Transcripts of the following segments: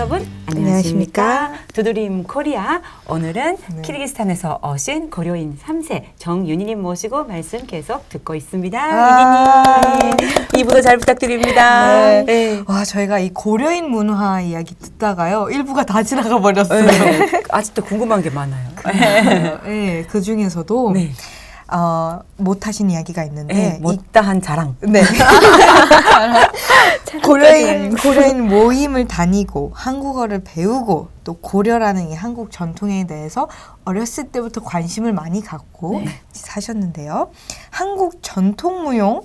여러분 안녕하십니까? 두드림 코리아. 오늘은 키르기스탄에서 오신 고려인 3세 정윤희님 모시고 말씀 계속 듣고 있습니다. 윤희님 2부도 잘 부탁드립니다. 네. 와, 저희가 이 고려인 문화 이야기 듣다가요 1부가 다 지나가 버렸어요. 아직도 궁금한 게 많아요. 네, 그 중에서도 네. 못하신 이야기가 있는데 네, 못다한 자랑. 네. 고려인 모임을 다니고 한국어를 배우고 또 고려라는 이 한국 전통에 대해서 어렸을 때부터 관심을 많이 갖고 사셨는데요. 한국 전통 무용을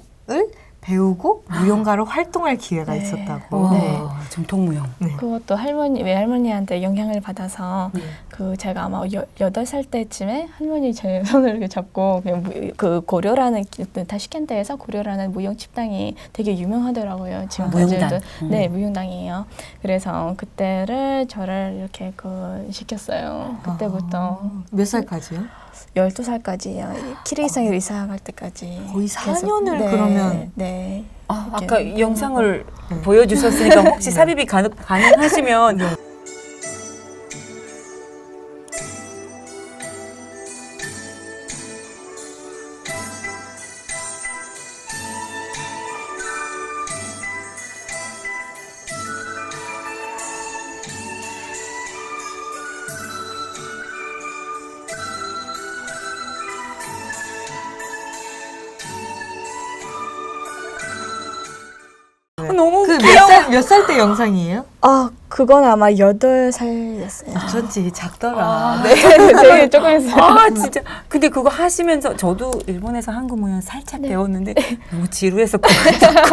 배우고 무용가로 활동할 기회가 있었다고. 네. 정통무용. 네. 그것도 외할머니한테 영향을 받아서 그 제가 아마 8살 때쯤에 할머니 제 손을 이렇게 잡고 그냥 그 고려라는 타시켄트에서 고려라는 무용 집당이 되게 유명하더라고요. 지금까지도 네, 무용당이에요. 그래서 그때를 저를 이렇게 시켰어요. 그때부터 몇 살까지요? 12살까지요. 키르기스탄에 이사 갈 때까지. 거의 4년을 네, 그러면. 네. 아까 영상을 보여주셨으니까 혹시 삽입이 가능하시면 너무 귀여워. 몇 살 때 영상이에요? 그건 아마 8살이었어요. 어쩐지 작더라. 네, 되게 조금 했어요. 진짜. 근데 그거 하시면서 저도 일본에서 한국 무용 살짝 배웠는데 너무 지루해서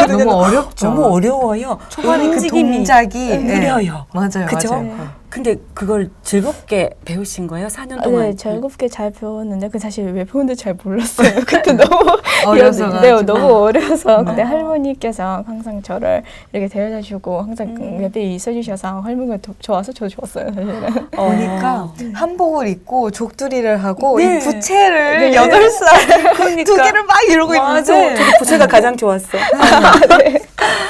너무 어렵죠. 너무 어려워요. 초반에 그 동작이 느려요. 맞아요. 그죠? 맞아요. 근데 그걸 즐겁게 배우신 거예요? 4년 동안? 네, 즐겁게 잘 배웠는데 사실 왜 배우는지 잘 몰랐어요. 그때 너무 어려서 네, 너무 어려서 근데 할머니께서 항상 저를 이렇게 데려다 주고 항상 옆에 있어주셔서 할머니가 좋아서 저도 좋았어요. 사실은. 보니까 한복을 입고 족두리를 하고 네. 이 부채를 네. 8살 그러니까. 두 개를 막 이러고 맞아. 있는데 저도 부채가 가장 좋았어.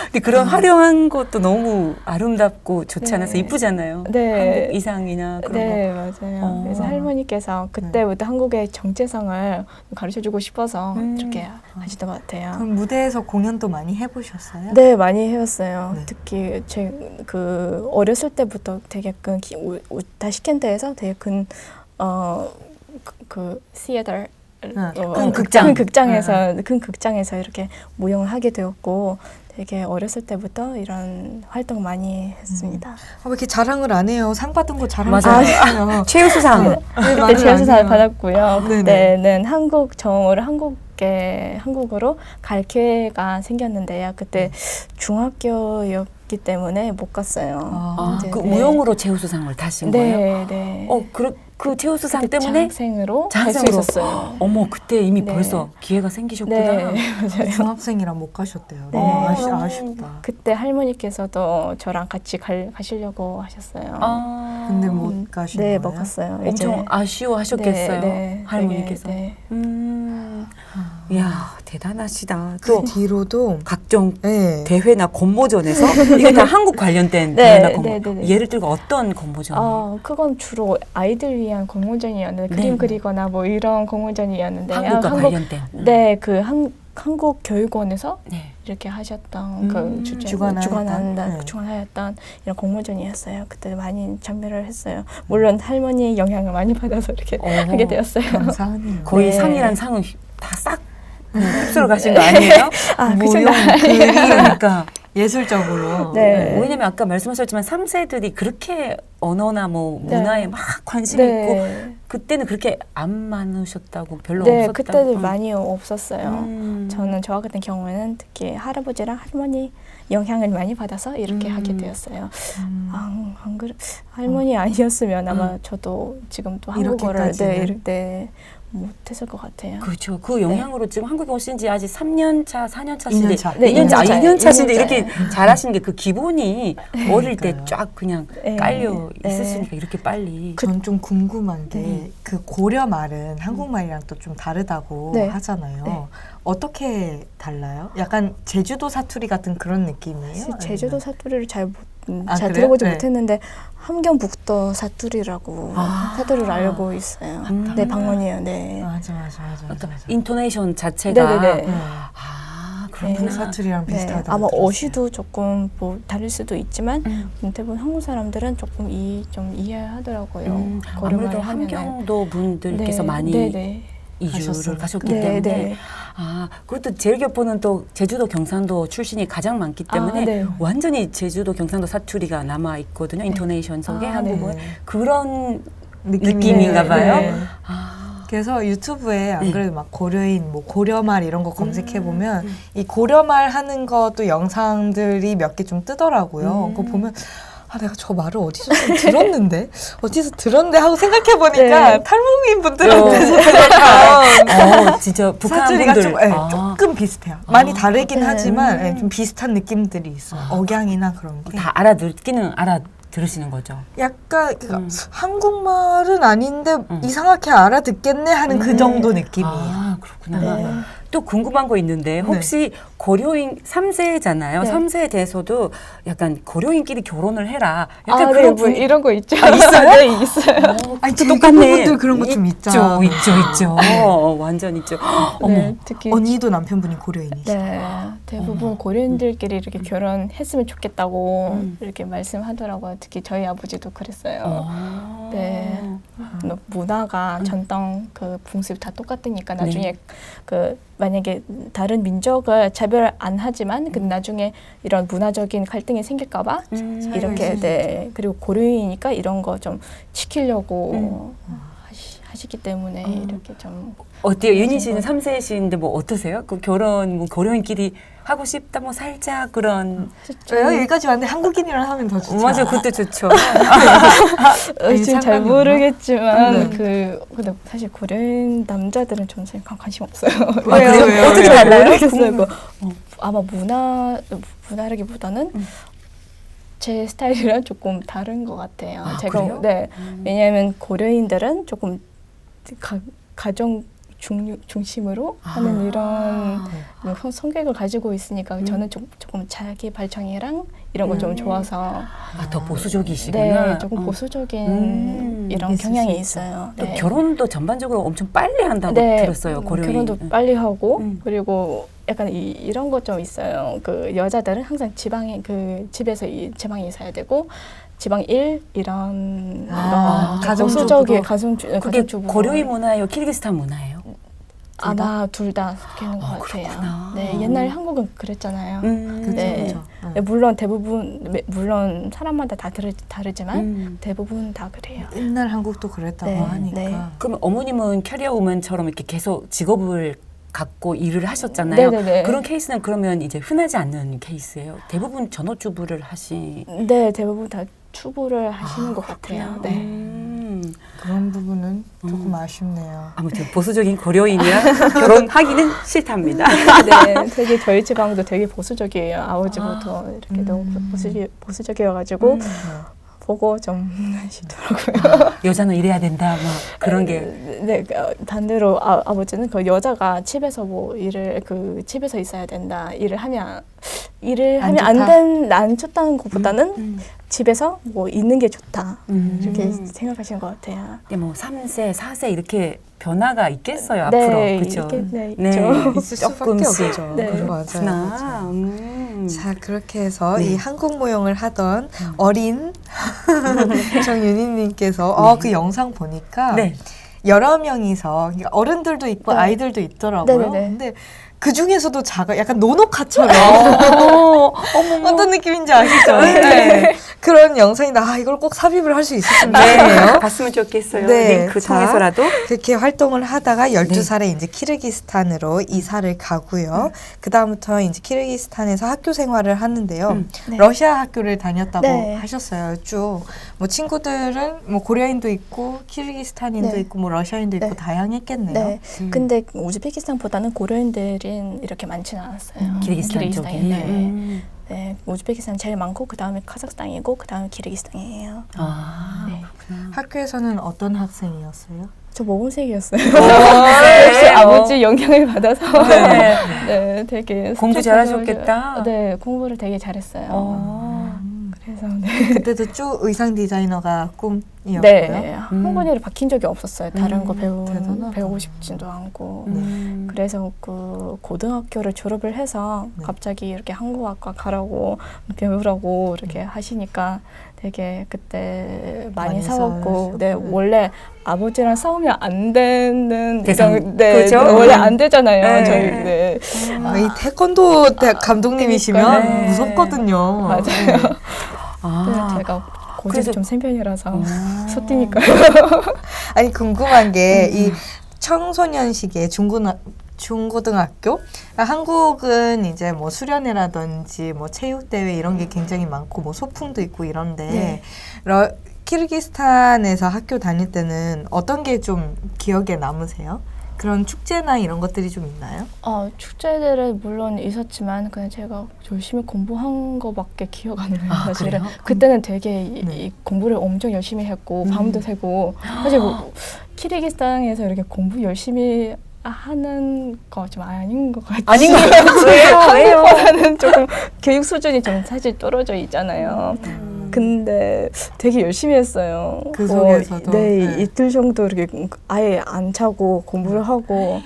근데 그런 화려한 것도 너무 아름답고 좋지 않아서 이쁘잖아요. 네. 한국 이상이나 그런 네, 거. 맞아요. 그래서 할머니께서 그때부터 한국의 정체성을 가르쳐주고 싶어서 이렇게 하시던 것 같아요. 그럼 무대에서 공연도 많이 해보셨어요? 네, 많이 해봤어요. 네. 특히 어렸을 때부터 되게 타시켄트에서 되게 시애틀 큰 극장. 큰 극장에서 이렇게 무용을 하게 되었고 되게 어렸을 때부터 이런 활동 많이 했습니다. 왜 이렇게 자랑을 안 해요? 상 받은 거 자랑 맞아요. 안 해요. 최우수상. 그때 최우수상을 받았고요. 네네. 그때는 한국 정으로 한국으로 갈 기회가 생겼는데요. 그때 중학교였기 때문에 못 갔어요. 그 무용으로 최우수상을 타신 거예요? 네. 그 최우수상 때문에 장학생으로 갈 수 있었어요. 어머, 그때 이미 네. 벌써 기회가 생기셨구나. 네, 맞아요. 중학생이라 못 가셨대요. 네. 너무 아쉽다. 그때 할머니께서도 저랑 같이 가시려고 하셨어요. 근데 못 가신 네, 거예요? 못 갔어요. 엄청 이제. 아쉬워하셨겠어요. 네, 할머니께서. 네. 이야, 대단하시다. 그 또 뒤로도 각종 네. 대회나 공모전에서 이게 다 한국 관련된 네, 대회나 공모. 네. 예를 들고 어떤 공모전이에요? 그건 주로 아이들 위한 공모전이었는데 그림 그리거나 뭐 이런 공모전이었는데 한국과 관련된. 네, 한국 교육원에서 네. 이렇게 하셨던 주관하였던 이런 공모전이었어요. 그때 많이 참여를 했어요. 물론 할머니의 영향을 많이 받아서 이렇게 하게 되었어요. 감사하네요. 거의 네. 상이란 상은 다 싹 휩쓸어 가신 거 아니에요? 무용, 그러니까 예술적으로. 네. 왜냐면 아까 말씀하셨지만 3세들이 그렇게 언어나 네. 문화에 막 관심이 있고 네. 그때는 그렇게 안 많으셨다고 별로 네, 없었다고. 그때도 많이 없었어요. 저 같은 경우에는 특히 할아버지랑 할머니 영향을 많이 받아서 이렇게 하게 되었어요. 안 그래, 할머니 아니었으면 아마 저도 지금 또 한국어를 이렇게 못했을 것 같아요. 그렇죠. 그 영향으로 지금 한국에 오신 지 아직 3년 차, 4년 차신데 2년 차. 2년 차신데 2년 이렇게 잘하시는 게 그 기본이 어릴 때 쫙 그냥 깔려 있으시니까 이렇게 빨리. 전 좀 궁금한 게 그 고려 말은 한국말이랑 또 좀 다르다고 하잖아요. 어떻게 달라요? 약간 제주도 사투리 같은 그런 느낌이에요? 사실 제주도 사투리를 잘 그래요? 들어보지 네. 못했는데 함경북도 사투리라고 사투리를 알고 있어요. 네, 방언이에요. 네. 맞아. 인토네이션 자체가 네네네. 아, 그 그렇구나. 사투리랑 네, 비슷하다. 아마 어시도 조금 뭐 다를 수도 있지만 대부분 한국 사람들은 조금 좀 이해하더라고요. 아무래도 고려말 하면은. 함경도 분들께서 네, 많이 네네. 이주를 가셨기 네, 때문에 네. 아 그것도 제일교포는 또 제주도 경상도 출신이 가장 많기 때문에 네. 완전히 제주도 경상도 사투리가 남아 있거든요. 인토네이션 속에 아, 한국은 네. 그런 느낌이- 느낌인가 봐요. 네. 아, 그래서 유튜브에 안 네. 그래도 막 고려인, 뭐 고려말 이런 거 검색해 보면 이 고려말 하는 것도 영상들이 몇 개 좀 뜨더라고요. 그거 보면 아 내가 저 말을 어디서 좀 들었는데 하고 생각해 보니까 네. 탈북민 분들한테서 들었던 진짜 북한 사투리가 분들 조금 비슷해요. 많이 다르긴 네. 하지만 좀 비슷한 느낌들이 있어요. 억양이나 그런 게. 다 알아듣기는 알아들으시는 거죠. 약간 그러니까 한국말은 아닌데 이상하게 알아듣겠네 하는 그 정도 느낌이에요. 아, 그렇구나. 네. 또 궁금한 거 있는데 혹시 고려인 3세잖아요. 네. 3세에 대해서도 약간 고려인끼리 결혼을 해라. 약간 네, 그런 뭐 분위기 이런 거 있죠. 있어요? 네, 있어요. 아니, 또 제주도 똑같네. 분들 그런 거 좀 있죠. 있죠. 완전 있죠. 어머. 네, 특히 언니도 남편분이 고려인이시죠? 네, 대부분 고려인들끼리 이렇게 결혼했으면 좋겠다고 이렇게 말씀하더라고요. 특히 저희 아버지도 그랬어요. 네, 문화가 전통 그 풍습 다 똑같으니까 나중에 그 만약에 다른 민족을 차별 안 하지만 그 나중에 이런 문화적인 갈등이 생길까봐 이렇게 네 그리고 고려인이니까 이런 거 좀 지키려고 하시기 때문에 이렇게 좀 어때요? 윤희 씨는 3세시인데 뭐 어떠세요? 그 결혼 뭐 고려인끼리 하고 싶다 뭐 살짝 그런 왜요? 여기까지 왔는데 한국인이랑 하면 더 좋죠. 맞아요. 그때 좋죠. 지금 잘 상관이 모르겠지만 네. 근데 사실 고려인 남자들은 좀 관심 없어요. 왜요? 어떻게 왜요? 알아요? 모르겠어요. 아마 문화라기보다는 제 스타일이랑 조금 다른 것 같아요. 제가 그래요? 네 왜냐하면 고려인들은 조금 가정 중심으로 하는 이런 성격을 가지고 있으니까 저는 조금 자기 발전이랑 이런 거 좀 좋아서 더 보수적이시구나. 네, 조금 보수적인 이런 있을 경향이 수 있어요. 또 네. 결혼도 전반적으로 엄청 빨리 한다고 네, 들었어요. 고려인. 결혼도 빨리 하고 음. 그리고 약간 이런 거 좀 있어요. 그 여자들은 항상 지방에 그 집에서 지방에 있어야 되고 지방 일 이런 가정주부로. 가정주부 그게 가정주부로. 고려인 문화예요? 키르기스탄 문화예요? 아마 둘 다 섞이는 것 같아요. 그렇구나. 네, 옛날 한국은 그랬잖아요. 그렇죠, 네. 그렇죠. 네, 물론 사람마다 다 다르지만 음. 대부분 다 그래요. 옛날 한국도 그랬다고 네, 하니까. 네. 그럼 어머님은 캐리어 우먼처럼 이렇게 계속 직업을 갖고 일을 하셨잖아요. 네네네. 그런 케이스는 그러면 이제 흔하지 않는 케이스예요. 대부분 전업주부를 네, 대부분 다 추구를 하시는 것 같아요. 네. 그런 부분은 조금 아쉽네요. 아무튼 보수적인 고려인이랑 결혼하기는 싫답니다. 네, 되게 저희 지방도 되게 보수적이에요. 아버지부터 이렇게 너무 보수적이어가지고 보고 좀 하시더라고요. 여자는 이래야 된다, 막 그런 게. 네, 반대로 아버지는 그 여자가 집에서 뭐 집에서 있어야 된다. 일을 하면 안 좋다는 것보다는 집에서 뭐 있는 게 좋다. 이렇게 생각하시는 것 같아요. 근데 뭐 3세, 4세 이렇게 변화가 있겠어요, 네, 앞으로. 그렇죠? 네, 있죠. 있을 수밖에 조금씩. 없죠. 네. 맞아요. 그렇구나. 자, 그렇게 해서 네. 이 한국 모형을 하던 어린 정윤희님께서 그 영상 보니까 네. 여러 명이서 그러니까 어른들도 있고 네. 아이들도 있더라고요. 네네네. 근데 그 중에서도 약간 노노카처럼 어떤 느낌인지 아시죠? 네. 그런 영상인데 이걸 꼭 삽입을 할 수 있었으면 좋겠네요. 봤으면 좋겠어요. 네. 링크 자, 통해서라도. 그렇게 활동을 하다가 12살에 이제 키르기스탄으로 이사를 가고요. 그다음부터 이제 키르기스탄에서 학교 생활을 하는데요. 네. 러시아 학교를 다녔다고 네. 하셨어요. 쭉. 뭐 친구들은 뭐 고려인도 있고 키르기스탄인도 네. 있고 뭐 러시아인도 있고 네. 다양했겠네요. 네. 근데 우즈베키스탄보다는 고려인들이 이렇게 많지는 않았어요. 키르기스탄 쪽이. 네. 네, 우즈베키스탄 제일 많고 그 다음에 카자흐스탄이고 그 다음에 키르기스탄이에요. 아, 네. 그렇구나. 학교에서는 어떤 학생이었어요? 저 모범생이었어요. 네. 역시 아버지 영향을 받아서 네. 네, 되게 공부 스트레스가 잘하셨겠다. 네, 공부를 되게 잘했어요. 그래서 그때도 쭉 의상 디자이너가 꿈이었고요. 네, 한 번에를 바뀐 적이 없었어요. 다른 거 대단하다. 배우고 싶지도 않고. 음. 그래서 그 고등학교를 졸업을 해서 네. 갑자기 이렇게 한국학과 가라고 배우라고 이렇게 하시니까 되게 그때 많이 많이 싸웠고, 싸우셨고. 네, 원래 아버지랑 싸우면 안 되는 대상, 이런, 네, 그죠? 원래 안 되잖아요. 네. 저희 네. 이 태권도 감독님이시면 그러니까, 네. 무섭거든요. 맞아요. 아, 제가 고집이 그래서- 좀 센 편이라서 소띠니까요. 아니 궁금한 게 이 청소년 시기에 중고등학교 한국은 이제 뭐 수련회라든지 뭐 체육대회 이런 게 굉장히 많고 뭐 소풍도 있고 이런데 네. 키르기스탄에서 학교 다닐 때는 어떤 게 좀 기억에 남으세요? 그런 축제나 이런 것들이 좀 있나요? 축제들은 물론 있었지만 그냥 제가 열심히 공부한 거밖에 기억 안 나요. 아, 사실은 그래요? 그때는 되게 네. 이 공부를 엄청 열심히 했고 밤도 새고 사실 뭐 키르기스탄에서 이렇게 공부 열심히 하는 거 좀 아닌 것 같아요. 아닌 것 같아요. 왜요? 한국보다는 조금 교육 수준이 좀 사실 떨어져 있잖아요. 근데 되게 열심히 했어요. 그 속에서도? 네, 네. 이틀 정도 이렇게 아예 안 자고 공부를 하고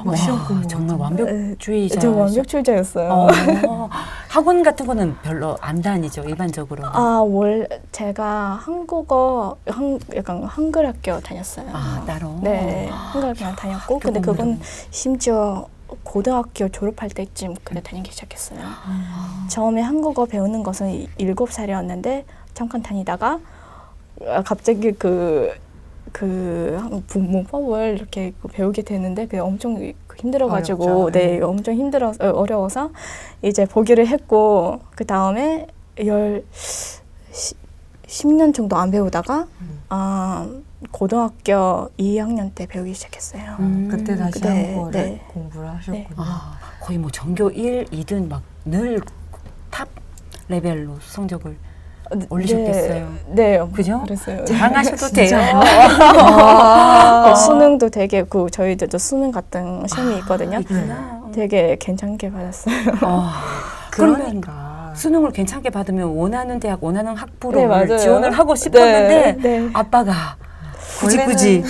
뭐 시험 공부 정말 같은 거? 완벽주의자. 저 완벽주의자였어요. 학원 같은 거는 별로 안 다니죠, 일반적으로. 원래 제가 약간 한글 학교 다녔어요. 따로. 네, 한글 학교 다녔고, 근데 그건 심지어 고등학교 졸업할 때쯤 그때 다니기 시작했어요. 처음에 한국어 배우는 것은 7살이었는데 잠깐 다니다가 갑자기 그 문법을 이렇게 배우게 되는데 그게 엄청 힘들어가지고 어렵죠. 네, 엄청 어려워서 이제 포기를 했고 그 다음에 10년 정도 안 배우다가 고등학교 2학년 때 배우기 시작했어요. 그때 다시 네, 한국어를 네. 공부를 하셨군요. 거의 뭐 전교 1, 2등 막 늘 탑 레벨로 성적을 올리셨겠어요. 네, 그죠? 그랬어요. 자랑하셔도 돼요. 수능도 되게 저희들도 수능 같은 시험이 있거든요. 있구나. 되게 괜찮게 받았어요. 그러니까 수능을 괜찮게 받으면 원하는 대학, 원하는 네, 학부를 맞아요. 지원을 하고 싶었는데 네. 아빠가 굳이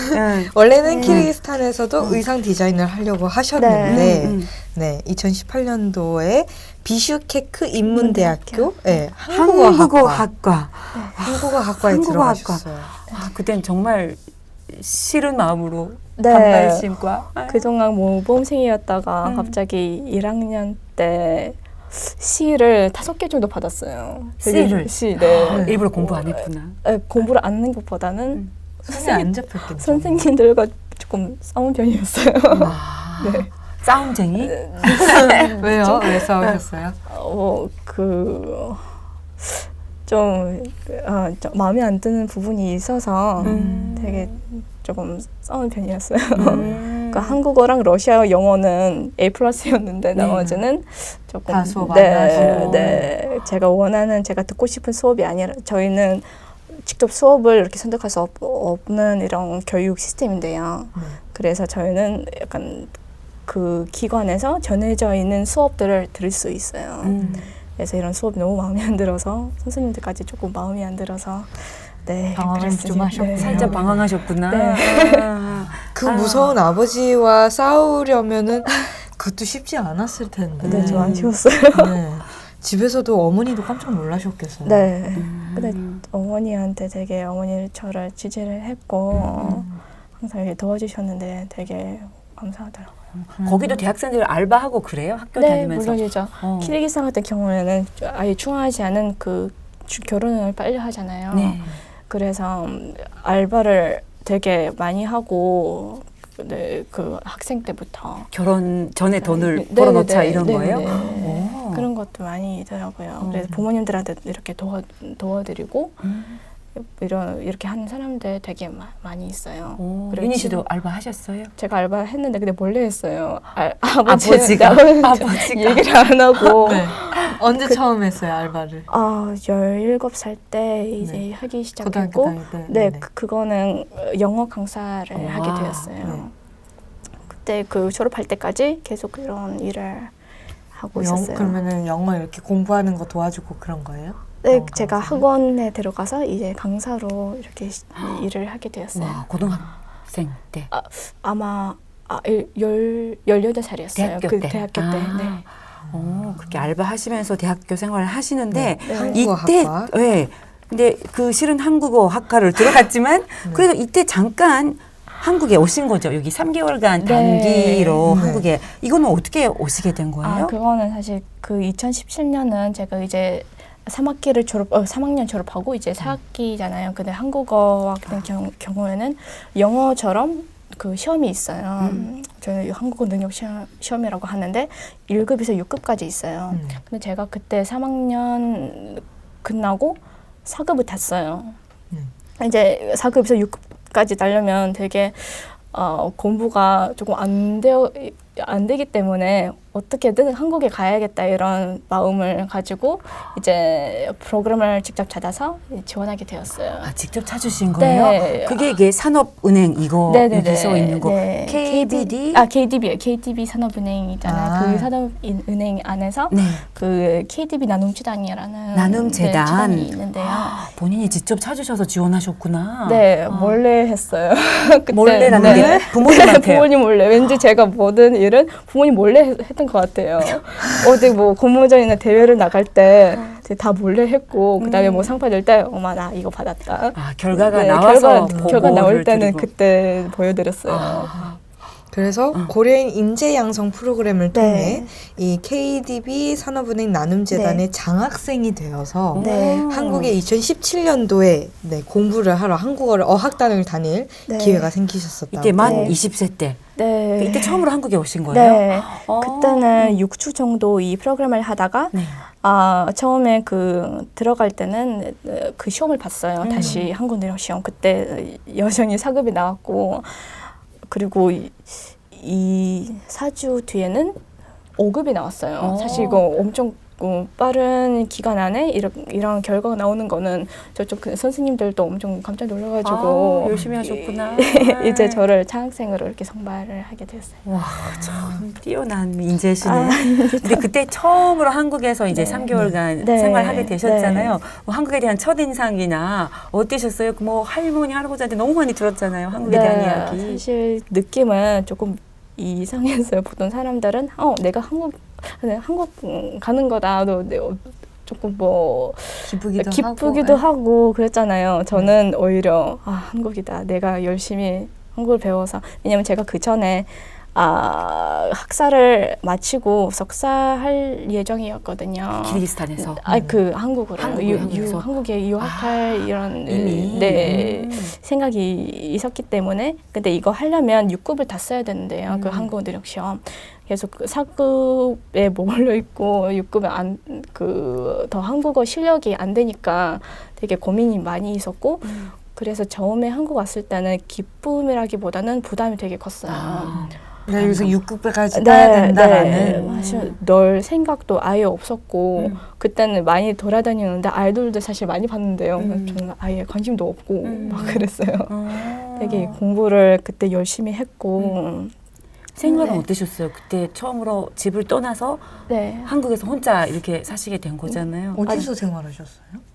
원래는 키르기스탄에서도 의상 디자인을 하려고 하셨는데 네, 2018년도에 비슈케크 인문대학교 한국어학과. 한국어학과에 한국어학과. 들어가셨어요. 그땐 정말 싫은 마음으로 네. 반발심과 그동안 모범생이었다가 갑자기 1학년 때 C를 5개 정도 받았어요. C를? C, 네. 일부러 공부 안 했구나. 공부를 안 하는 것보다는 손이 안 잡혔겠죠. 선생님들과 조금 싸운 편이었어요. 네. 싸움쟁이? 왜요? 왜 싸우셨어요? 좀 마음에 안 드는 부분이 있어서 되게 조금 싸운 편이었어요. 그러니까 한국어랑 러시아어, 영어는 A+였는데 나머지는 조금 다 수업 안 하시고. 네, 제가 듣고 싶은 수업이 아니라 저희는 직접 수업을 이렇게 선택할 수 없는 이런 교육 시스템인데요. 그래서 저희는 약간 그 기관에서 전해져 있는 수업들을 들을 수 있어요. 그래서 이런 수업이 너무 마음에 안 들어서 선생님들까지 조금 마음에 안 들어서 네, 방황을 좀 하셨군요. 살짝 방황하셨구나. 네. 그 무서운 아버지와 싸우려면은 그것도 쉽지 않았을 텐데. 네, 좀 아쉬웠어요. 네. 집에서도 어머니도 깜짝 놀라셨겠어요. 네. 근데 어머니한테 되게 어머니 저를 지지를 했고 항상 이렇게 도와주셨는데 되게 감사하더라고요. 거기도 대학생들 알바하고 그래요? 학교 네, 다니면서? 물론이죠. 키르기스탄 같은 경우에는 아예 중요하지 않은 결혼을 빨리 하잖아요. 네. 그래서 알바를 되게 많이 하고 네, 그 학생 때부터 결혼 전에 돈을 네, 벌어놓자 네, 이런 네, 거예요? 네. 오. 그런 것도 많이 있더라고요. 그래서 부모님들한테 이렇게 도와드리고 이렇게 하는 사람들 되게 많이 있어요. 윤희 씨도 알바 하셨어요? 제가 알바 했는데 근데 몰래 했어요. 아버지가 얘기를 안 하고 언제 처음 했어요, 알바를? 17살 때 이제 네. 하기 고등학교 시작했고, 다닐 때? 네, 네네. 그거는 영어 강사를 와. 하게 되었어요. 네. 그때 그 졸업할 때까지 계속 이런 일을 하고 있었어요. 그러면은 영어 이렇게 공부하는 거 도와주고 그런 거예요? 네, 영어 제가 강사는? 학원에 들어가서 이제 강사로 이렇게 일을 하게 되었어요. 와, 고등학생 때. 아마 18살이었어요. 대학교 그 때. 대학교 때. 네. 그렇게 알바 하시면서 대학교 생활을 하시는데 네. 한국어 이때 학과. 네. 근데 그 실은 한국어 학과를 들어갔지만 그래도 이때 잠깐 한국에 오신 거죠. 여기 3개월간 단기로 네. 한국에. 이거는 어떻게 오시게 된 거예요? 그거는 사실 그 2017년은 제가 이제 3학년 졸업하고 이제 4학기잖아요. 근데 한국어 같은 경우에는 영어처럼 그 시험이 있어요. 저는 한국어 능력 시험이라고 하는데 1급에서 6급까지 있어요. 근데 제가 그때 3학년 끝나고 4급을 탔어요. 이제 4급에서 6급까지 따려면 되게 공부가 조금 안 되기 때문에 어떻게든 한국에 가야겠다 이런 마음을 가지고 이제 프로그램을 직접 찾아서 지원하게 되었어요. 직접 찾으신 거예요? 네. 그게 이게 산업은행 이거 네네네. 여기 써 있는 거 네. KBD? KDB요. KDB 산업은행이잖아요. 그 산업은행 안에서 네. 그 KDB 나눔재단이라는 나눔재단. 재단이 있는데요. 본인이 직접 찾으셔서 지원하셨구나. 네, 몰래 했어요. 그때. 몰래라는 게 부모님한테. 부모님 몰래. 왠지 제가 모든 일은 부모님 몰래 했던 것 같아요. 어디 뭐 공모전이나 대회를 나갈 때 다 몰래 했고 그다음에 뭐 상 받을 때 엄마 나 이거 받았다. 결과가 나와서 결과 나올 때는 드리고. 그때 보여드렸어요. 그래서 고려인 인재 양성 프로그램을 통해 네. 이 KDB 산업은행 나눔재단의 네. 장학생이 되어서 네. 한국에 2017년도에 공부를 하러 한국어를 어학단을 다닐 네. 기회가 생기셨었다고. 이때 만 네. 20세 때. 네. 이때 처음으로 한국에 오신 거예요? 네. 어. 그때는 6주 정도 이 프로그램을 하다가 네. 처음에 그 들어갈 때는 그 시험을 봤어요. 다시 한국 능력 시험. 그때 여전히 4급이 나왔고 그리고 이 4주 뒤에는 5급이 나왔어요. 사실 이거 엄청 빠른 기간 안에 이런 결과가 나오는 거는 저쪽 그 선생님들도 엄청 깜짝 놀라가지고 열심히 하셨구나. 이제 저를 장학생으로 이렇게 선발을 하게 됐어요. 와, 참 뛰어난 인재시네. 근데 그때 처음으로 한국에서 이제 3개월간 네. 생활하게 되셨잖아요. 네. 뭐 한국에 대한 첫인상이나 어떠셨어요? 뭐 할머니, 할아버지한테 너무 많이 들었잖아요. 한국에 대한 이야기. 사실 느낌은 조금 이상했어요. 보통 사람들은 내가 한국 가는 거다. 조금 뭐 기쁘기도 하고 그랬잖아요. 저는 오히려 한국이다. 내가 열심히 한국을 배워서 왜냐면 제가 그 전에 학사를 마치고 석사할 예정이었거든요. 키르기스탄에서. 그 한국으로 한국에서. 한국에 유학할 이런 이미. 생각이 있었기 때문에 근데 이거 하려면 6급을 다 써야 되는데요. 그 한국어 능력 시험. 계속 4급에 머물러 있고 6급에 더 한국어 실력이 안 되니까 되게 고민이 많이 있었고 그래서 처음에 한국 왔을 때는 기쁨이라기보다는 부담이 되게 컸어요. 여기서 6급까지 따야 된다라는. 사실 널 생각도 아예 없었고 그때는 많이 돌아다니는데 아이돌도 사실 많이 봤는데요. 저는 아예 관심도 없고 막 그랬어요. 되게 공부를 그때 열심히 했고 생활은 어떠셨어요? 그때 처음으로 집을 떠나서 한국에서 혼자 이렇게 사시게 된 거잖아요. 어디서 생활하셨어요?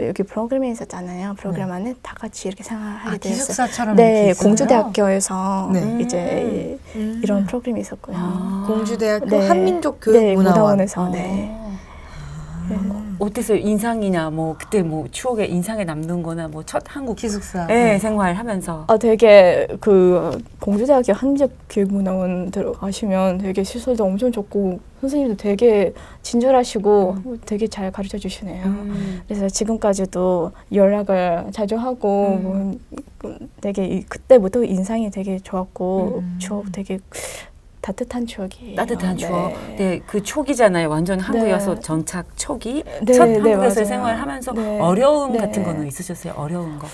여기 프로그램이 있었잖아요. 프로그램 안에 다 같이 이렇게 생활하게 되었어요. 기숙사처럼 네, 이렇게 있어요? 공주대학교에서 네. 이제 이런 프로그램이 있었고요. 공주대학교 한민족교육문화원. 네. 어땠어요? 인상이나 뭐 그때 뭐 추억에 인상에 남는 거나 뭐 첫 한국 기숙사. 생활하면서 되게 그 공주대학교 한민족교육문화원 들어가시면 되게 시설도 엄청 좋고 선생님도 되게 친절하시고 되게 잘 가르쳐 주시네요. 그래서 지금까지도 연락을 자주 하고 되게 그때부터 인상이 되게 좋았고 추억 되게 따뜻한 추억이에요. 따뜻한 추억. 네, 그 초기잖아요. 완전 한국에 와서 정착 초기. 네, 첫 네, 한국에서 맞아요. 생활하면서 네. 어려움 네. 같은 거는 있으셨어요? 어려운 거?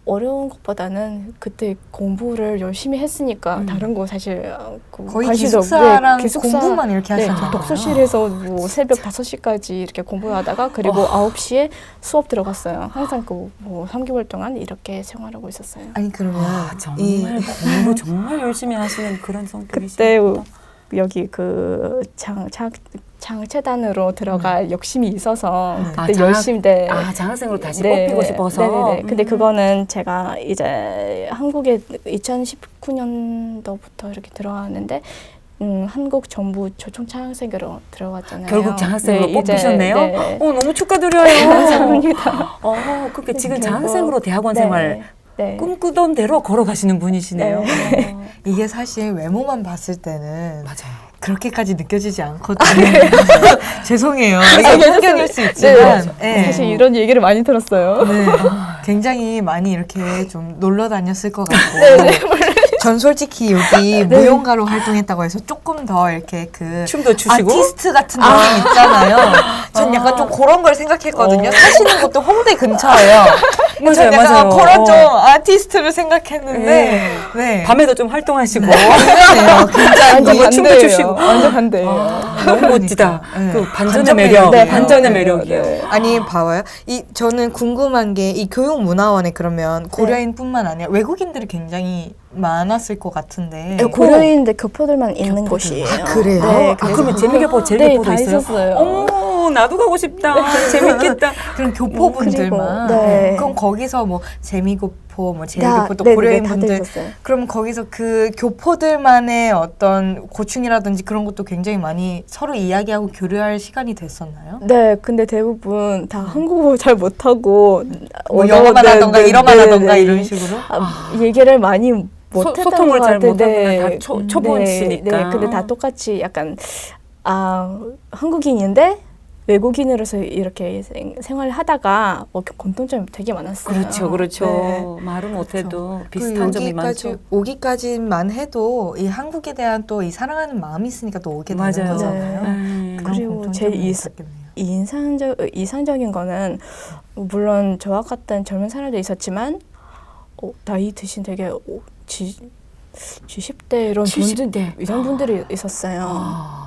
어려운 것보다는 그때 공부를 열심히 했으니까 다른 거 사실 거의 관심도 기숙사랑 기숙사, 공부만 이렇게 네, 하셨나요? 독서실에서 뭐 새벽 5시까지 이렇게 공부하다가 그리고 9시에 수업 들어갔어요. 항상 뭐 3개월 동안 이렇게 생활하고 있었어요. 아니 그러면 정말 공부 정말 열심히 하시는 그런 그때 성격이시구나. 여기 그 장체단으로 들어갈 욕심이 있어서 그때 장학- 열심히 장학생으로 다시 뽑히고 싶어서. 네네네. 근데 그거는 제가 이제 한국에 2019년도부터 이렇게 들어왔는데 한국 정부 초청장학생으로 들어왔잖아요. 결국 장학생으로 네, 뽑히셨네요. 네. 너무 축하드려요. 감사합니다. 그렇게 지금 결국- 장학생으로 대학원 네, 생활 네. 꿈꾸던 대로 걸어가시는 분이시네요. 이게 사실 외모만 봤을 때는 맞아요. 그렇게까지 느껴지지 않거든요. 죄송해요. 이게 편견일 수 있지만 네. 사실 이런 얘기를 많이 들었어요. 네. 굉장히 많이 이렇게 좀 놀러 다녔을 것 같고 네, 전 솔직히 여기 무용가로 활동했다고 해서 조금 더 이렇게 그 춤도 추시고? 아티스트 같은 느낌 있잖아요. 전 약간 좀 그런 걸 생각했거든요. 사시는 곳도 홍대 근처예요. 전 약간 그런 좀 아티스트를 생각했는데 네. 밤에도 좀 활동하시고 그러네요. 굉장히 완전 춤도 추시고. 완전 반대예요. 너무 멋지다. 네. 그 반전의 반전 매력. 매력이에요. 반전의 네. 매력이에요. 아니 봐봐요. 저는 궁금한 게 이 교육문화원에 그러면 고려인뿐만 아니라 외국인들이 굉장히 많았을 것 같은데 고려인데 교포들만 있는 곳이에요. 그래요? 네, 그러면 재미교포 네, 제일교포도 다 있어요? 있었어요. 어머, 나도 가고 싶다. 재밌겠다. 그럼 교포분들만 그리고, 네. 그럼 거기서 뭐 재미교포, 뭐 제일교포 또 네, 고려인분들 다들 있었어요. 그럼 거기서 그 교포들만의 어떤 고충이라든지 그런 것도 굉장히 많이 서로 이야기하고 교류할 시간이 됐었나요? 네, 근데 대부분 다 한국어 잘 못하고 뭐 영어만 하던가 일어만 하던가 이런 식으로 얘기를 많이 못했던 소통을 것 잘 같아요. 못하구나. 다 초보시니까. 네, 근데 다 똑같이 약간 한국인인데 외국인으로서 이렇게 생활하다가 공통점이 되게 많았어요. 그렇죠. 네. 말은 못해도 그 비슷한 점이 많죠. 오기까지만 해도 이 한국에 대한 또 이 사랑하는 마음이 있으니까 또 오게 되는 맞아요. 거잖아요. 네. 그런 그리고 공통점이 제일 있었겠네요. 이상적인 거는 물론 저와 같은 젊은 사람도 있었지만 나이 드신 되게 70대 이런 70대. 이런 분들이 있었어요.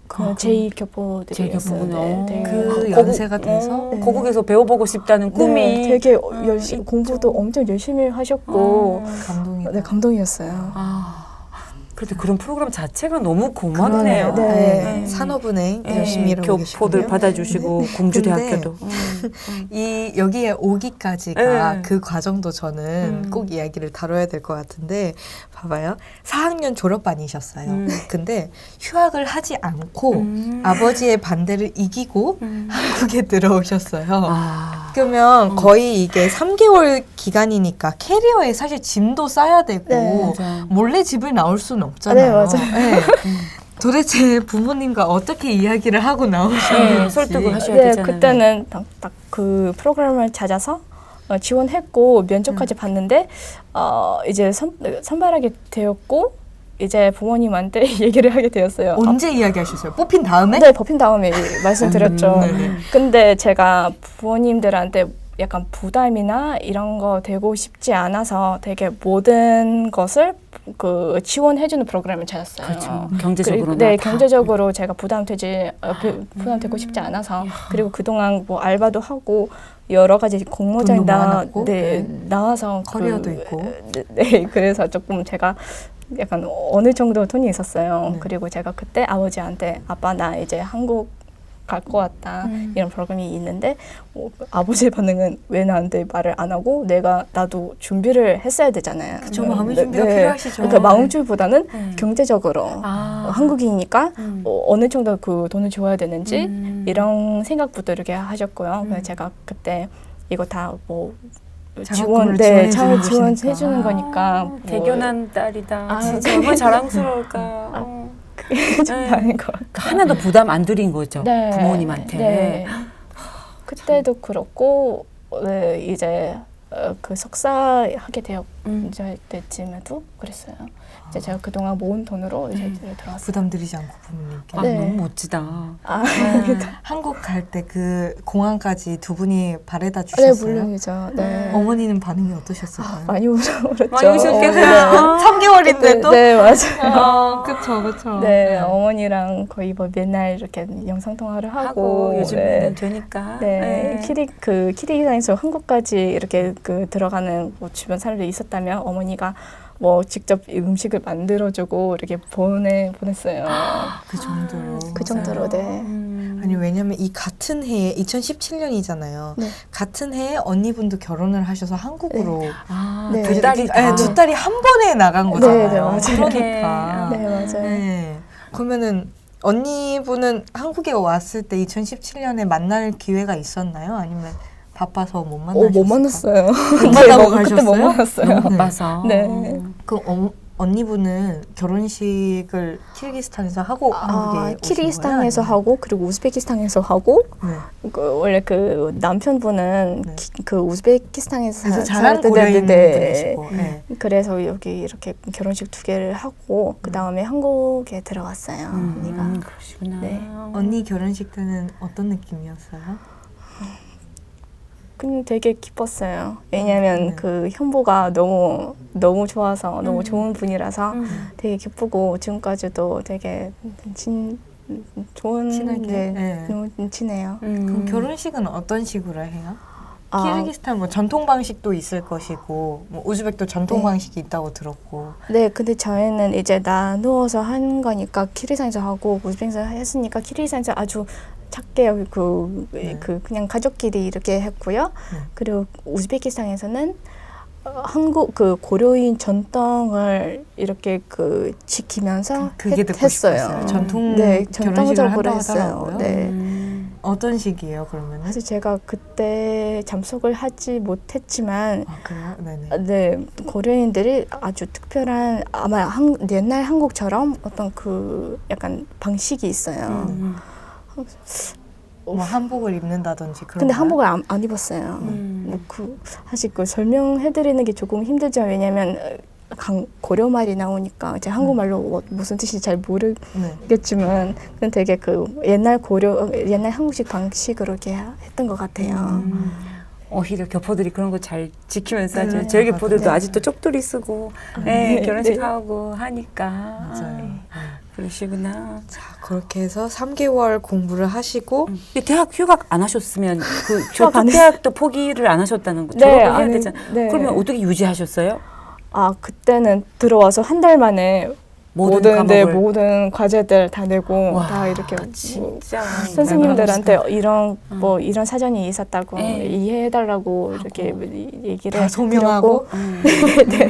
그 제2교포들이 제일교포구나. 그 연세가 돼서 고국에서 배워보고 싶다는 꿈이 되게 열심히 공부도 엄청 열심히 하셨고 감동이다. 네, 감동이었어요. 그래도 그런 프로그램 자체가 너무 고맙네요. 네. 산업은행 네. 열심히 일하고 교포들 계시고요. 받아주시고 공주대학교도. 이 여기에 오기까지가 네. 그 과정도 저는 꼭 이야기를 다뤄야 될 것 같은데 봐봐요. 4학년 졸업반이셨어요. 근데 휴학을 하지 않고 아버지의 반대를 이기고 한국에 들어오셨어요. 그러면 거의 이게 3개월 기간이니까 캐리어에 사실 짐도 싸야 되고 네, 몰래 집을 나올 수는 없잖아요. 네, 맞아요. 네. 도대체 부모님과 어떻게 이야기를 하고 나오셨는지 설득을 하셔야 네, 되잖아요. 그때는 딱 그 프로그램을 찾아서 지원했고 면접까지 봤는데 이제 선발하게 되었고 이제 부모님한테 얘기를 하게 되었어요. 언제 이야기하셨어요? 뽑힌 다음에? 네, 뽑힌 다음에 말씀드렸죠. 네네. 근데 제가 부모님들한테 약간 부담이나 이런 거 되고 싶지 않아서 되게 모든 것을 그 지원해주는 프로그램을 찾았어요. 그렇죠. 경제적으로. 네, 경제적으로 제가 부담되고 싶지 않아서 그리고 그동안 뭐 알바도 하고 여러 가지 공모전에 돈도 많았고, 나와서 커리어도 있고. 네, 그래서 조금 제가 약간 어느 정도 돈이 있었어요. 네. 그리고 제가 그때 아버지한테 아빠 나 이제 한국 갈 것 같다 이런 프로그램이 있는데 아버지의 반응은 왜 나한테 말을 안 하고 나도 준비를 했어야 되잖아요. 그쵸, 마음의 준비가 필요하시죠. 그러니까 마음 준비보다는 경제적으로 아. 한국이니까 어느 정도 그 돈을 줘야 되는지 이런 생각부터 이렇게 하셨고요. 그래서 제가 그때 이거 다 뭐 장학금을 지원해 주는 거니까 뭐 대견한 딸이다. 진짜 네. 얼마나 자랑스러울까. 좀 다른 것 같아요. 하나도 부담 안 드린 거죠. 네. 부모님한테. 네. 그때도 그렇고 이제 그 석사 하게 되었 때쯤에도 그랬어요. 이제 제가 그동안 모은 돈으로 이제 들어왔어요. 부담드리지 않고 부모님께. 아, 네. 너무 멋지다. 아, 한국 갈 때 그 공항까지 두 분이 바래다 네, 주셨어요? 물론이죠. 네. 어머니는 반응이 어떠셨을까요? 많이 울었죠. 많이 우셨겠다. 3개월인데 또? 네, 맞아요. 그쵸, 그쵸. 네, 어머니랑 거의 뭐 맨날 이렇게 영상 통화를 하고, 요즘에는 네. 되니까. 네, 키리기장에서 한국까지 이렇게 그 들어가는 뭐 주변 사람들이 있었다면 어머니가 뭐 직접 음식을 만들어주고 이렇게 보냈어요. 그 정도로. 그 정도로, 네. 아니 왜냐면 이 같은 해에 2017년이잖아요. 네. 같은 해에 언니분도 결혼을 하셔서 한국으로 아, 네. 두 딸이 두 딸이 한 번에 나간 거잖아요. 네, 맞아요. 그러니까. 네, 맞아요. 네. 그러면은 언니분은 한국에 왔을 때 2017년에 만날 기회가 있었나요? 아니면 바빠서 못 만나셨어요? 못 만났어요. 못 만나고 가셨어요? 그때 못 만났어요. 너무 바빠서. 네. 그 언니분은 결혼식을 키르기스탄에서 하고 한국에 오신 키르기스탄에서 거예요? 하고 그리고 우즈베키스탄에서 하고 아니면? 네. 원래 그 남편분은 네. 그 우즈베키스탄에서 그래서 살 잘한 때 고려인 네. 분이시고. 네. 그래서 여기 이렇게 결혼식 2개를 하고 그 다음에 한국에 들어왔어요. 언니가. 그러시구나. 네. 언니 결혼식 때는 어떤 느낌이었어요? 그냥 되게 기뻤어요. 왜냐면 그 현보가 너무 좋아서 너무 좋은 분이라서 되게 기쁘고 지금까지도 되게 좋은 친하게? 네. 너무 친해요. 그럼 결혼식은 어떤 식으로 해요? 아, 키르기스탄 뭐 전통 방식도 있을 것이고 뭐 우즈벡도 전통 네. 방식이 있다고 들었고. 네, 근데 저희는 이제 나누어서 하는 거니까 키르기스탄에서 하고 우즈벡에서 했으니까 키르기스탄에서 아주 작게 그냥 가족끼리 이렇게 했고요. 그리고 우즈베키스탄에서는 한국 그 고려인 전통을 이렇게 그 지키면서 그게 듣고 했어요. 싶었어요. 전통 네, 결혼식을 전통적으로 한다고 했어요. 하더라고요. 네. 어떤 식이에요, 그러면? 사실 제가 그때 참석을 하지 못했지만 아, 그래요? 네네. 네, 고려인들이 아주 특별한 아마 옛날 한국처럼 어떤 그 약간 방식이 있어요. 뭐 한복을 입는다든지 그런. 근데 한복을 안 입었어요. 뭐 사실 그 설명해드리는 게 조금 힘들죠. 왜냐면 고려 말이 나오니까 이제 한국말로 무슨 뜻인지 잘 모르겠지만 그건 되게 그 옛날 한국식 방식으로 이렇게 했던 것 같아요. 오히려 교포들이 그런 거 잘 지키면서 하죠. 네, 저희 교포들도 맞아요. 아직도 쪽돌이 쓰고 결혼식 하고 하니까. 맞아요. 그러시구나. 자, 그렇게 해서 3개월 공부를 하시고 근데 대학 휴학 안 하셨으면 그 휴학 안 대학도 포기를 안 하셨다는 거 네, 졸업을 해야 안 되잖아요. 네. 그러면 어떻게 유지하셨어요? 아, 그때는 들어와서 한 달 만에 모든 과제들 다 내고 와, 다 이렇게 진짜 선생님들한테 이런 이런 사정이 있었다고 네. 이해해달라고 이렇게 얘기를 다 소명하고 근데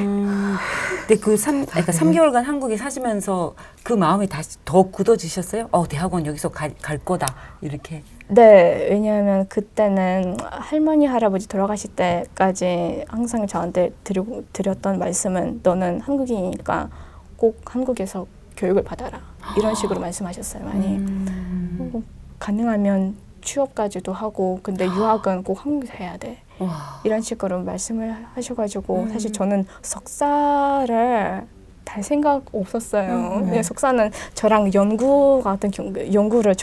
그러니까 3개월간 한국에 사시면서 그 마음이 다시 더 굳어지셨어요? 대학원 여기서 갈 거다 이렇게. 네, 왜냐하면 그때는 할머니 할아버지 돌아가실 때까지 항상 저한테 드렸던 말씀은 너는 한국인이니까 꼭 한국에서 교육을 받아라 이런 식으로 말씀하셨어요. 많이 가능하면 취업까지도 하고 근데 유학은 꼭 한국에서 해야 돼. 와. 이런 식으로 말씀을 하셔가지고 사실 저는 석사를 달 생각 없었어요. 근데 석사는 저랑 연구 같은 연구를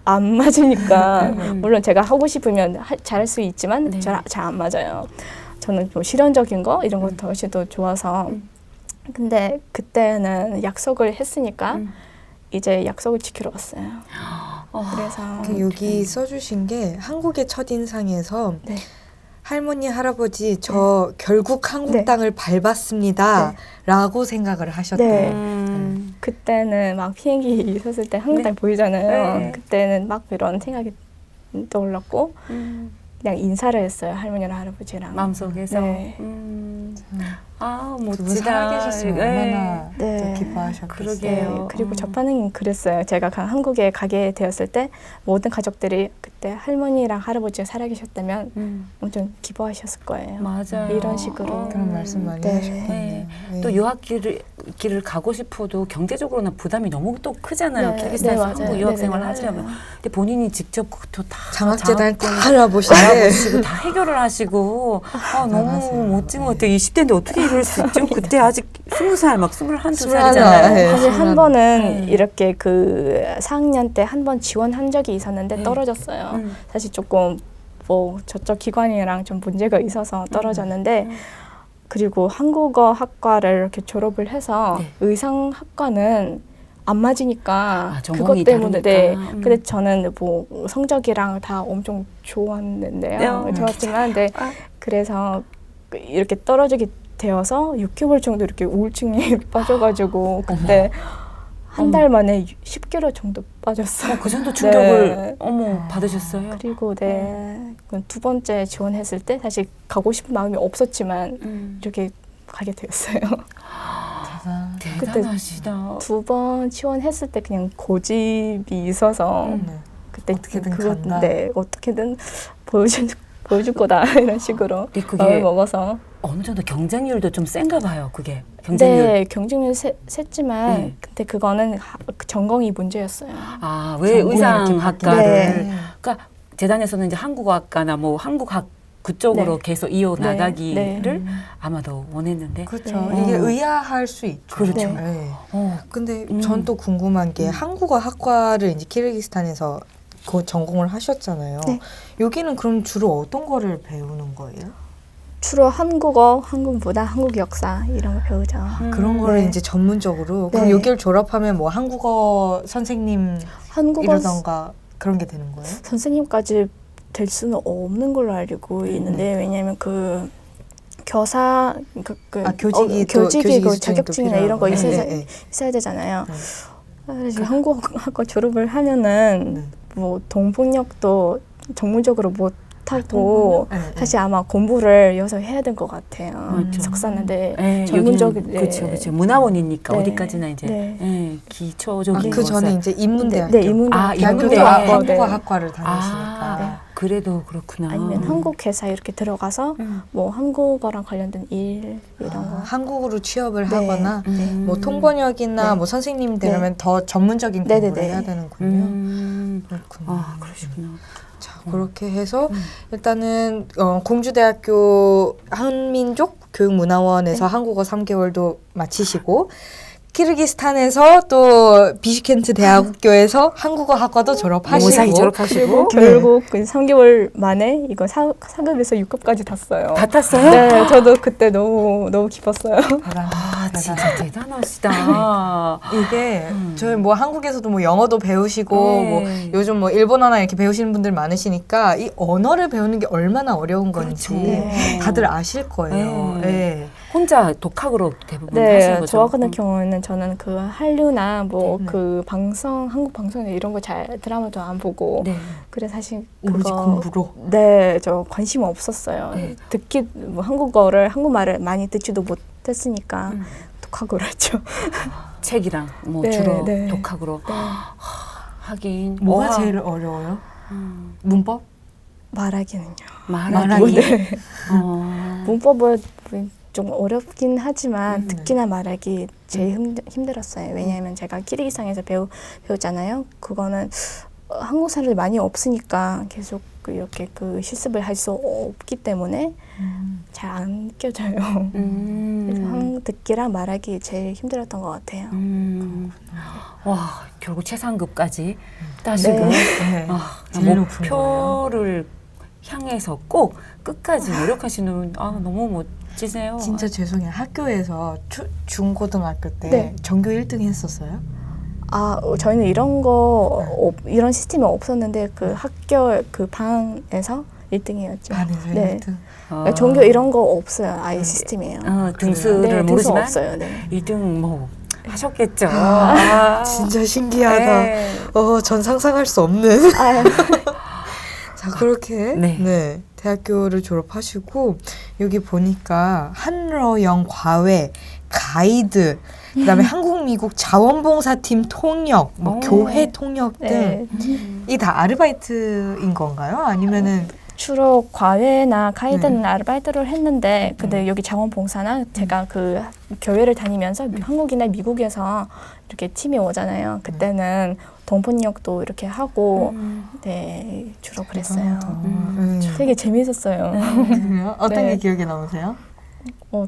안 맞으니까 물론 제가 하고 싶으면 잘할 수 있지만 잘 안 맞아요. 저는 뭐 실현적인 거 이런 거 훨씬 더 좋아서 근데 그때는 약속을 했으니까 이제 약속을 지키러 왔어요. 그래서 여기 써주신 게 한국의 첫인상에서 네. 할머니 할아버지 저 결국 한국 네. 땅을 밟았습니다 라고 생각을 하셨대요. 네. 그때는 막 비행기 있었을 때 한국 땅 보이잖아요. 네. 그때는 막 이런 생각이 떠올랐고 그냥 인사를 했어요. 할머니랑 할아버지랑. 마음속에서. 네. 아, 두 분 멋지다. 살아계셨으면 얼마나 네. 또 기뻐하셨겠어요. 그러게요. 네, 그리고 저 반응이 그랬어요. 제가 한국에 가게 되었을 때 모든 가족들이 그때 할머니랑 할아버지가 살아계셨다면 엄청 기뻐하셨을 거예요. 맞아요. 이런 식으로. 그런 말씀 많이 네. 하셨겠네요. 네. 또 유학길을 가고 싶어도 경제적으로나 부담이 너무 또 크잖아요. 키르기스탄에서 맞아요. 한국 유학 생활을 맞아요. 하려면. 근데 본인이 직접 또 다 장학재단 다 장학금 알아보시고 알아보시고 다 해결을 하시고 너무 맞아요. 멋진 것 같아요. 20대인데 어떻게 이럴 수 있죠? 그때 아직 20살 막 21, 22살이잖아요. 네. 사실 한 그러면- 번은 이렇게 그 4학년 때 한 번 지원한 적이 있었는데 떨어졌어요. 사실 조금 뭐 저쪽 기관이랑 좀 문제가 있어서 떨어졌는데 그리고 한국어 학과를 이렇게 졸업을 해서 네. 의상학과는 안 맞으니까 전공이 그것 때문에 다르니까. 근데 저는 뭐 성적이랑 다 엄청 좋았는데요. 네. 좋았지만 그래서 이렇게 떨어지게 되어서 6개월 정도 이렇게 우울증에 빠져가지고 그때 한 달 만에 10kg 정도 빠졌어요. 그 정도 충격을 네. 받으셨어요? 그리고 그두 번째 지원했을 때 사실 가고 싶은 마음이 없었지만 이렇게 가게 되었어요. 대단하시다. 두 번 지원했을 때 그냥 고집이 있어서 네. 그때 어떻게든 간다. 네, 어떻게든 보여줄 거다 이런 식으로 근데 그게 마음을 먹어서 어느 정도 경쟁률도 좀 센가 봐요. 그게 경쟁률. 네, 경쟁률 셌지만 네. 근데 그거는 그 전공이 문제였어요. 왜 전공이 의상학과를 네. 그러니까 재단에서는 이제 한국어학과나 뭐 한국학 그쪽으로 네. 계속 이어 네. 나가기를 네. 아마도 원했는데 그렇죠. 네. 이게 의아할 수 있죠. 그렇죠. 네. 어, 근데 전 또 궁금한 게 한국어 학과를 이제 키르기스탄에서 그 전공을 하셨잖아요. 네. 여기는 그럼 주로 어떤 거를 배우는 거예요? 주로 한국어, 한국 문화, 한국 역사 이런 거 배우죠. 그런 거를 네. 이제 전문적으로 그럼 네. 여기를 졸업하면 뭐 한국어 선생님 한국어 이러던가 그런 게 되는 거예요? 선생님까지 될 수는 없는 걸로 알고 있는데 왜냐하면 그 교사 교직이 또 교직이 교직 그 수준이 또 자격증이나 이런 거 필요하고. 있어야, 네, 네. 있어야 되잖아요. 네. 그래서 한국학과 졸업을 하면은 네. 뭐 동북역도 전문적으로 못 하고 네, 네. 사실 아마 공부를 여기서 해야 될 것 같아요. 맞죠. 석사인데 네, 전문적인 여기는 그렇죠. 문화원이니까 네. 어디까지나 이제 네. 기초적인 그 전에 것을. 이제 인문대학교. 네, 인문대학교. 대학교도 인문대학교. 한국어 학과를 다니시니까. 네. 그래도 그렇구나. 아니면 한국 회사 이렇게 들어가서 뭐 한국어랑 관련된 일 이런 거. 한국으로 취업을 네. 하거나 네. 통번역이나 네. 뭐 선생님 되려면 더 전문적인 네, 공부를 네, 네. 해야 되는군요. 그렇군요. 그러시구나. 자, 그렇게 해서 일단은 공주대학교 한민족 교육문화원에서 한국어 3개월도 마치시고 키르기스탄에서 또 비슈켄트 대학교에서 한국어 학과도 졸업하시고 무사히 졸업하시고 결국 그 3개월 만에 이거 4급에서 6급까지 탔어요. 다 탔어요? 네, 저도 그때 너무 기뻤어요. 진짜 대단하시다. 이게 저희 뭐 한국에서도 뭐 영어도 배우시고 네. 뭐 요즘 뭐 일본어나 이렇게 배우시는 분들 많으시니까 이 언어를 배우는 게 얼마나 어려운 건지 네. 다들 아실 거예요. 네. 네. 혼자 독학으로 대부분 하신 네, 거죠? 저 같은 경우는 저는 그 한류나 뭐 네. 그 방송, 한국 방송 이런 거 잘 드라마도 안 보고 네. 그래 사실 오로지 그거 공부로. 네, 저 관심 없었어요. 네. 뭐 한국말을 많이 듣지도 못했으니까 독학으로 했죠. 책이랑 뭐 네, 주로 네. 독학으로 네. 하긴 뭐가 어학, 제일 어려워요? 문법? 말하기는요. 말하기. 네. 어. 문법은 좀 어렵긴 하지만 네. 듣기나 말하기 제일 힘들었어요. 왜냐하면 제가 키르기스탄에서 배웠잖아요. 그거는 한국 사람들이 많이 없으니까 계속 이렇게 그 실습을 할 수 없기 때문에 잘 안 껴져요. 그래서 듣기랑 말하기 제일 힘들었던 것 같아요. 와, 결국 최상급까지 따시고 네. 제일 높은 목표를 향해서 꼭 끝까지 노력하시는 너무 멋지세요. 진짜 죄송해요. 학교에서 중고등학교 때 네. 전교 1등 했었어요? 저희는 이런 시스템이 없었는데 그 학교 그 방에서 1등이었죠. 반에서 네. 1등? 전교 이런 거 없어요. 아예 시스템이에요. 등수를 네, 모르지만 등수 없어요. 네. 1등 뭐 하셨겠죠. 진짜 신기하다. 네. 전 상상할 수 없는. 아유. 자, 그렇게 네. 대학교를 졸업하시고 여기 보니까 한러영 과외, 가이드, 그다음에 한국 한국 미국 자원봉사팀 통역, 뭐 오. 교회 통역 등 네. 이 다 아르바이트인 건가요? 아니면은 주로 과외나 가이드는 아르바이트를 했는데 근데 여기 자원봉사나 제가 그 교회를 다니면서 한국이나 미국에서 이렇게 팀이 오잖아요. 그때는 동번역도 이렇게 하고 네 주로 그랬어요. 되게 재밌었어요. 그래요? 어떤 네. 게 기억에 남으세요?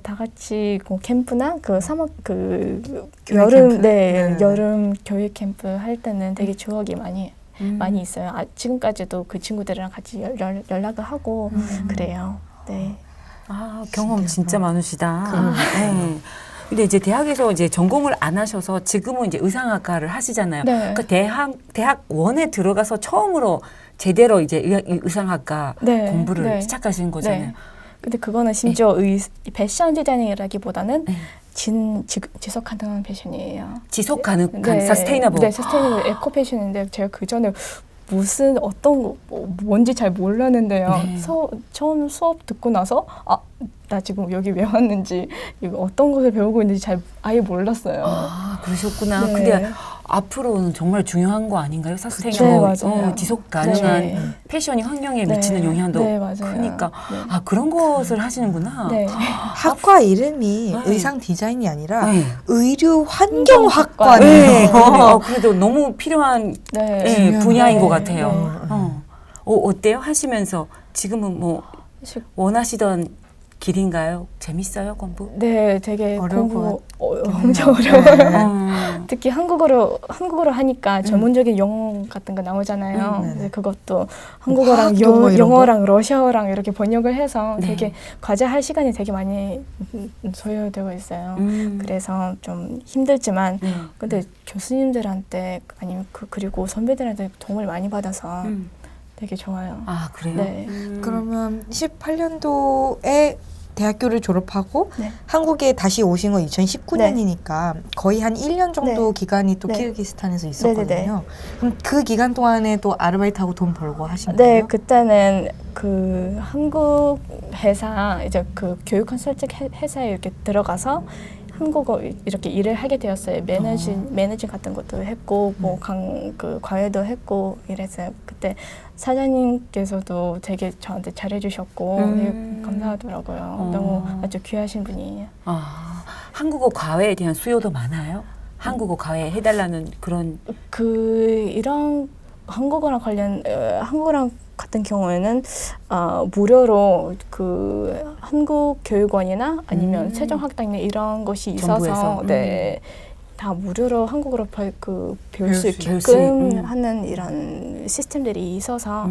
다 같이 그 캠프나 그 사막 그 교회 여름 캠프? 네. 여름 교회 캠프 할 때는 되게 추억이 많이 있어요. 지금까지도 그 친구들이랑 같이 연락을 하고 그래요. 네. 아, 경험 진짜 많으시다. 네. 근데 이제 대학에서 이제 전공을 안 하셔서 지금은 이제 의상학과를 하시잖아요. 네. 그러니까 대학원에 들어가서 처음으로 제대로 이제 의상학과 네. 공부를 네. 시작하신 거잖아요. 네. 근데 그거는 심지어 패션 디자이닝이라기보다는 네. 지속 가능한 패션이에요. 지속 가능한 서스테이너블. 네, 서스테이너블 에코 패션인데 제가 그 전에 무슨 어떤 뭔지 잘 몰랐는데요. 네. 처음 수업 듣고 나서 나 지금 여기 왜 왔는지 이거 어떤 것을 배우고 있는지 아예 몰랐어요. 아, 그러셨구나. 네. 근데 앞으로는 정말 중요한 거 아닌가요? 네, 서스테이너블, 맞아요. 지속 가능한 네. 패션이 환경에 네. 미치는 영향도 네, 맞아요. 크니까 네. 아, 그런 것을 하시는구나. 네. 학과 이름이 네. 의상 디자인이 아니라 네. 의류 환경학과. 환경학과네요. 네. 그래도 너무 필요한 네. 예, 분야인 네. 것 같아요. 네. 어때요? 하시면서 지금은 뭐 시- 원하시던 길인가요? 재밌어요, 공부? 네, 되게 어려울 공부 것 엄청 어려워요. 네. 특히 한국어로 하니까 전문적인 용어 같은 거 나오잖아요. 네네. 근데 그것도 한국어랑 화학도 뭐 이런 영어랑 러시아어랑 이렇게 번역을 해서 네. 되게 과제 할 시간이 되게 많이 소요되고 있어요. 그래서 좀 힘들지만 네. 근데 교수님들한테 아니면 그리고 선배들한테 도움을 많이 받아서 되게 좋아요. 아, 그래요? 네. 그러면 18년도에 대학교를 졸업하고 네. 한국에 다시 오신 건 2019년이니까 거의 한 1년 정도 네. 기간이 또 네. 키르기스탄에서 있었거든요. 네네네. 그럼 그 기간 동안에 또 아르바이트하고 돈 벌고 하신 네, 거예요? 그때는 그 한국 회사 이제 그 교육 컨설팅 회사에 이렇게 들어가서 한국어 이렇게 일을 하게 되었어요. 매니징 같은 것도 했고 뭐 그 과외도 했고 이랬어요. 그때 사장님께서도 되게 저한테 잘해주셨고 되게 감사하더라고요. 너무 아주 귀하신 분이에요. 아, 한국어 과외에 대한 수요도 많아요? 한국어 과외 해달라는 그런 이런 한국어랑 같은 경우에는 무료로 그 한국 교육원이나 아니면 세종학당이나 이런 것이 있어서 정부에서? 네, 다 무료로 한국어로 배울 수 배울 수 있게끔 하는 이런 시스템들이 있어서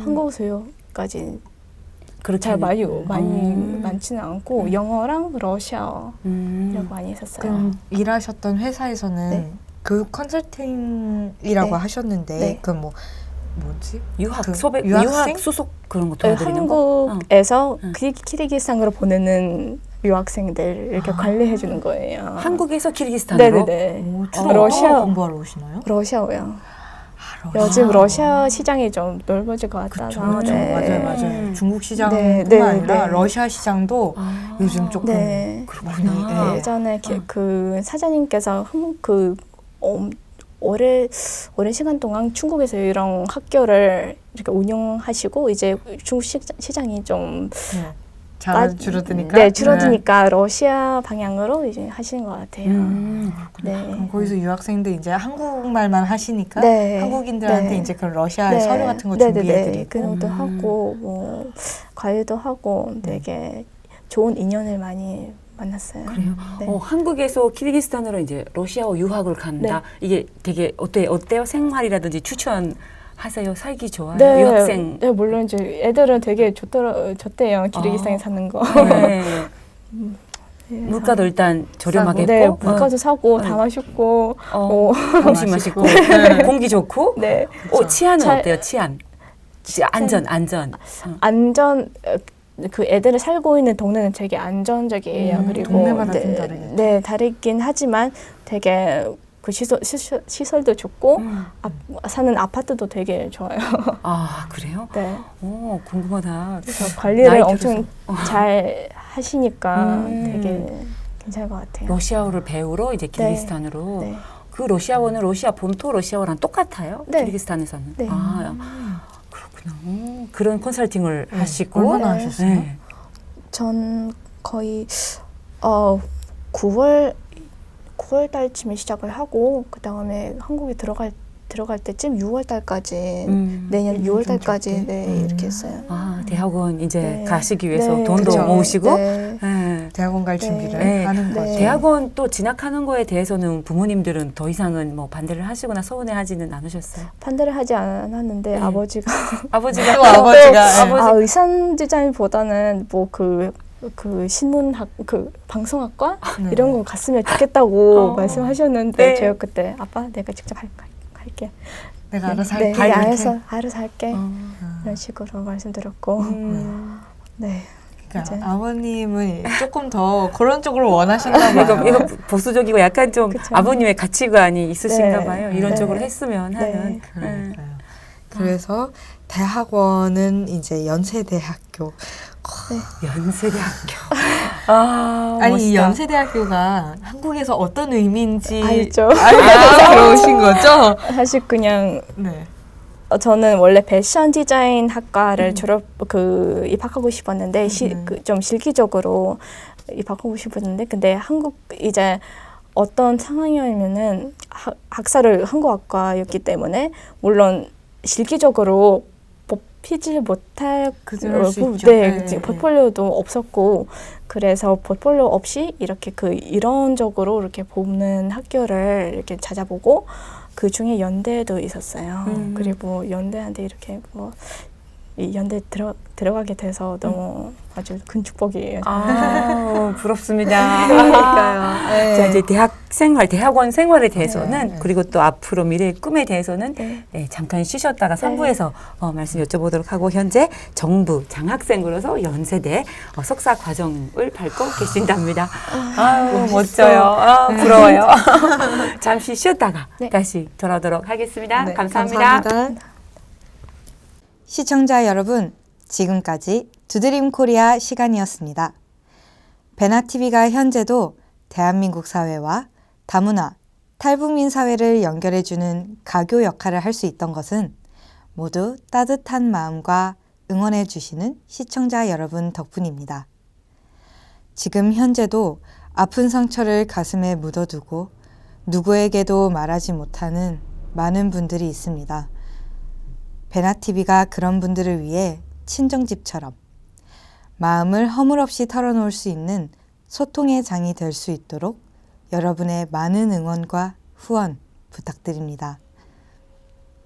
한국 수요까지 그렇게 잘 하는- 많지는 않고 영어랑 러시아어 이런 거 많이 있었어요. 그럼 일하셨던 회사에서는 네. 교육 컨설팅이라고 네. 하셨는데 네. 그 뭐지? 유학 그 소백 유학생? 유학 수속 그런 거 도와드리는 거? 한국에서 키르기스탄으로 보내는 유학생들 이렇게 관리해 주는 거예요. 한국에서 키르기스탄으로? 네네네. 오, 주로 러시아 공부하러 오시나요? 러시아어요. 러시아. 요즘 러시아 시장이 좀 넓어질 것 그쵸, 같아서. 그쵸. 네. 맞아요. 중국 시장뿐만 네, 네, 아니라 네. 러시아 시장도 요즘 조금 네. 많이 네. 예전에 그 사장님께서 오랜 시간 동안 중국에서 이런 학교를 이렇게 운영하시고 이제 중국 시장이 좀 잘 줄어드니까. 네, 줄어드니까 러시아 방향으로 이제 하시는 것 같아요. 네. 그럼 거기서 유학생들 이제 한국말만 하시니까 네. 한국인들한테 네. 이제 그런 러시아 네. 서류 같은 거 네네네. 준비해드리고. 그것도 하고 뭐 과외도 하고 되게 좋은 인연을 많이 만났어요. 그래요? 네. 한국에서 키르기스탄으로 이제 러시아어 유학을 간다. 이게 되게 어때요? 생활이라든지 추천하세요? 살기 좋아요? 네, 유학생. 네, 물론 이제 애들은 되게 좋대요. 키르기스탄에 사는 거. 네. 네, 물가도 일단 저렴하겠고. 네, 물가도 사고 다 네. 맛있고. 음식 맛있고. 공기 좋고. 네. 치안은 어때요? 치안. 안전. 안전 그 애들이 살고 있는 동네는 되게 안전적이에요. 그리고 동네마다 좀 다르겠죠. 네, 다르긴 하지만 되게 그 시설도 좋고 사는 아파트도 되게 좋아요. 아, 그래요? 네. 오, 궁금하다. 그래서 관리를 나이 엄청 잘 하시니까 음. 되게 괜찮을 것 같아요. 러시아어를 배우러 이제 키르기스탄으로. 네. 그 러시아어는 러시아 본토 러시아어랑 똑같아요? 네. 키르기스탄에서는. 네. 그렇구나. 그런 컨설팅을 하시고. 얼마나 네. 하셨어요? 네. 전 거의 9월 달쯤에 시작을 하고 그 다음에 한국에 들어갈 때쯤 6월 달까지 내년 6월 달까지 이렇게 했어요. 대학원 이제 네. 가시기 위해서 네. 돈도 그쵸. 모으시고. 네. 네. 대학원 갈 네. 준비를 네. 하는 거죠. 네. 대학원 또 진학하는 거에 대해서는 부모님들은 더 이상은 뭐 반대를 하시거나 서운해하지는 않으셨어요? 반대를 하지 않았는데 네. 아버지가 아버지가 또 아버지가 의상 디자인보다는 뭐 그 신문학 그 방송학과 네. 이런 거 갔으면 좋겠다고 말씀하셨는데 네. 제가 그때 아빠 내가 직접 할게. 내가 알아서 네, 할게. 이렇게. 알아서 할게. 이런 식으로 말씀드렸고 네. 그러니까 이제. 아버님은 조금 더 그런 쪽으로 원하셨나 봐요. 이거 보수적이고 약간 좀 그쵸. 아버님의 가치관이 있으신가 네. 봐요. 이런 네. 쪽으로 했으면 네. 하는. 그러니까요. 그래서 대학원은 이제 연세대학교. 연세대학교. 아니 멋있다. 이 연세대학교가 한국에서 어떤 의미인지 알죠. 알고 들어오신 거죠? 사실 그냥 네. 저는 원래 패션 디자인 학과를 입학하고 싶었는데 좀 실기적으로 입학하고 싶었는데 근데 한국 이제 어떤 상황이냐면은 학사를 한국 학과였기 때문에 물론 실기적으로 뽑히지 못할 그럴 수 있죠. 네, 네. 포트폴리오도 없었고 그래서 포트폴리오 없이 이렇게 이론적으로 이렇게 뽑는 학교를 이렇게 찾아보고 그 중에 연대도 있었어요. 그리고 연대한테 이렇게 이 연대 들어가게 돼서 너무 아주 큰 축복이에요. 부럽습니다. 그러니까요. 네. 자, 이제 대학원 생활에 대해서는 네. 그리고 또 앞으로 미래의 꿈에 대해서는 네. 네, 잠깐 쉬셨다가 3부에서 말씀 여쭤보도록 하고 현재 정부 장학생으로서 연세대 석사 과정을 밟고 계신답니다. 아유, 멋져요. 부러워요. 잠시 쉬었다가 네. 다시 돌아오도록 하겠습니다. 네, 감사합니다. 시청자 여러분, 지금까지 두드림 코리아 시간이었습니다. 베나TV가 현재도 대한민국 사회와 다문화, 탈북민 사회를 연결해주는 가교 역할을 할 수 있던 것은 모두 따뜻한 마음과 응원해주시는 시청자 여러분 덕분입니다. 지금 현재도 아픈 상처를 가슴에 묻어두고 누구에게도 말하지 못하는 많은 분들이 있습니다. 베나TV가 그런 분들을 위해 친정집처럼 마음을 허물없이 털어놓을 수 있는 소통의 장이 될 수 있도록 여러분의 많은 응원과 후원 부탁드립니다.